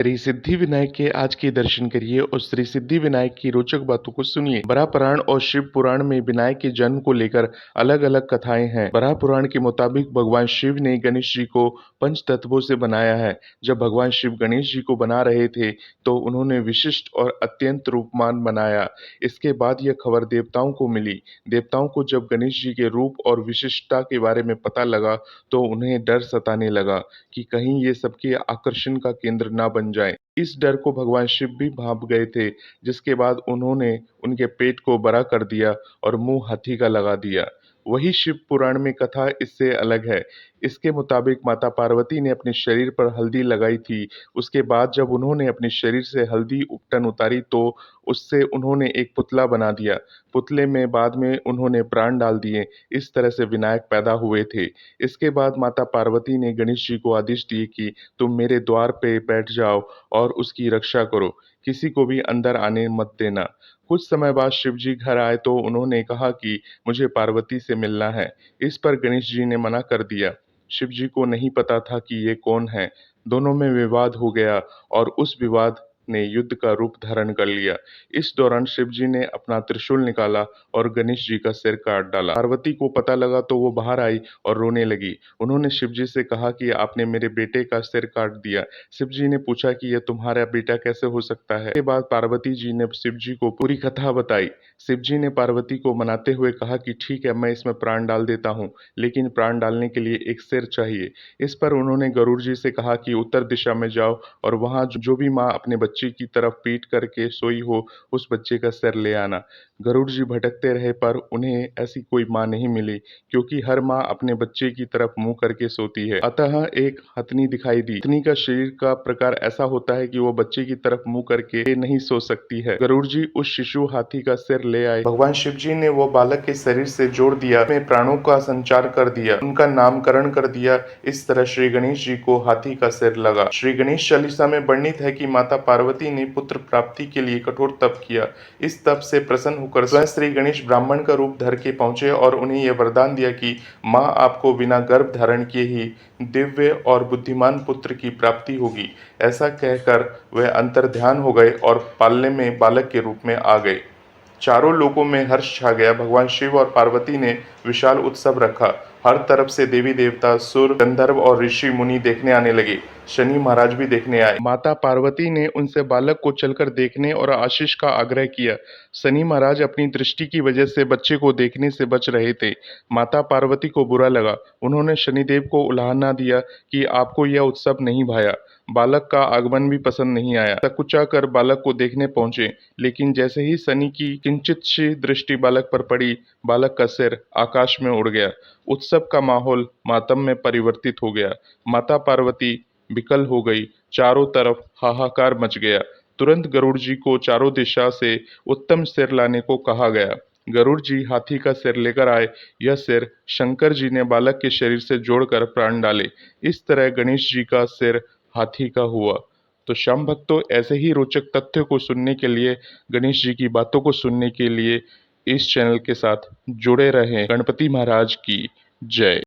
श्री सिद्धि विनायक के आज के दर्शन करिए और श्री सिद्धि विनायक की रोचक बातों को सुनिए। बराह पुराण और शिव पुराण में विनायक के जन्म को लेकर अलग अलग कथाएं हैं। बराह पुराण के मुताबिक भगवान शिव ने गणेश जी को पंच तत्वों से बनाया है। जब भगवान शिव गणेश जी को बना रहे थे तो उन्होंने विशिष्ट और अत्यंत रूपमान बनाया। इसके बाद यह खबर देवताओं को मिली। देवताओं को जब गणेश जी के रूप और विशिष्टता के बारे में पता लगा तो उन्हें डर सताने लगा कि कहीं ये सबके आकर्षण का केंद्र ना बन जाए। इस डर को भगवान शिव भी भांप गए थे, जिसके बाद उन्होंने उनके पेट को बड़ा कर दिया और मुंह हाथी का लगा दिया। वही शिव पुराण में कथा इससे अलग है। इसके मुताबिक माता पार्वती ने अपने शरीर पर हल्दी लगाई थी। उसके बाद जब उन्होंने अपने शरीर से हल्दी उपटन उतारी तो उससे उन्होंने एक पुतला बना दिया। पुतले में बाद में उन्होंने प्राण डाल दिए। इस तरह से विनायक पैदा हुए थे। इसके बाद माता पार्वती ने गणेश जी को आदेश दिए कि तुम मेरे द्वार पे बैठ जाओ और उसकी रक्षा करो, किसी को भी अंदर आने मत देना। कुछ समय बाद शिव जी घर आए तो उन्होंने कहा कि मुझे पार्वती से मिलना है। इस पर गणेश जी ने मना कर दिया। शिव जी को नहीं पता था कि ये कौन है। दोनों में विवाद हो गया और उस विवाद ने युद्ध का रूप धारण कर लिया। इस दौरान शिव जी ने अपना त्रिशूल निकाला और गणेश जी का सिर काट डाला। पार्वती को पता लगा तो वो बाहर आई और रोने लगी। उन्होंने शिव जी से कहा कि आपने मेरे बेटे का सिर काट दिया। शिव जी ने पूछा कि यह तुम्हारा बेटा कैसे हो सकता है। इसके बाद पार्वती जी ने शिव जी को पूरी कथा बताई। शिव जी ने पार्वती को मनाते हुए कहा कि ठीक है, मैं इसमें प्राण डाल देता हूँ, लेकिन प्राण डालने के लिए एक सिर चाहिए। इस पर उन्होंने गरुड़ जी से कहा कि उत्तर दिशा में जाओ और वहां जो भी माँ अपने बच्चे की तरफ पीठ करके सोई हो, उस बच्चे का सिर ले आना। गरुड़ जी भटकते रहे पर उन्हें ऐसी कोई माँ नहीं मिली, क्योंकि हर माँ अपने बच्चे की तरफ मुंह करके सोती है। अतः एक हथनी दिखाई दी। हथनी का शरीर का प्रकार ऐसा होता है कि वो बच्चे की तरफ मुंह करके नहीं सो सकती है। गरुड़ जी उस शिशु हाथी का सिर ले आए। भगवान शिव जी ने वो बालक के शरीर से जोड़ दिया, में प्राणों का संचार कर दिया, उनका नामकरण कर दिया। इस तरह श्री गणेश जी को हाथी का सिर लगा। श्री गणेश चालीसा में वर्णित है कि माता पार्वती ने पुत्र प्राप्ति के लिए कठोर तप किया। इस तप से प्रसन्न होकर स्वयं श्री गणेश ब्राह्मण का रूप धर के पहुंचे और उन्हें यह वरदान दिया कि माँ आपको बिना गर्भ धारण किए ही दिव्य और बुद्धिमान पुत्र की प्राप्ति होगी। ऐसा कहकर वे अंतर्ध्यान हो गए और पालने में बालक के रूप में आ गए। चारों लोकों में हर्ष छा गया। भगवान शिव और पार्वती ने विशाल उत्सव रखा। हर तरफ से देवी देवता, सुर, गंधर्व और ऋषि मुनि देखने आने लगे। शनि महाराज भी देखने आए। माता पार्वती ने उनसे बालक को चलकर देखने और आशीष का आग्रह किया। शनि महाराज अपनी दृष्टि की वजह से बच्चे को देखने से बच रहे थे। माता पार्वती को बुरा लगा। उन्होंने शनिदेव को उलाहना दिया कि आपको यह उत्सव नहीं भाया। बालक का आगमन भी पसंद नहीं आया। सकुचा कर बालक को देखने पहुंचे, लेकिन जैसे ही शनि की किंचित सी दृष्टि बालक पर पड़ी, बालक का सिर आकाश में उड़ गया। उत्सव का माहौल मातम में परिवर्तित हो गया। माता पार्वती विकल हो गई। चारों तरफ हाहाकार मच गया। तुरंत गरुड़ जी को चारों दिशा से उत्तम सिर लाने को कहा गया। गरुड़ जी हाथी का सिर लेकर आए। यह सिर शंकर जी ने बालक के शरीर से जोड़कर प्राण डाले। इस तरह गणेश जी का सिर हाथी का हुआ। तो श्याम भक्तों, ऐसे ही रोचक तथ्यों को सुनने के लिए, गणेश जी की बातों को सुनने के लिए इस चैनल के साथ जुड़े रहें। गणपति महाराज की जय।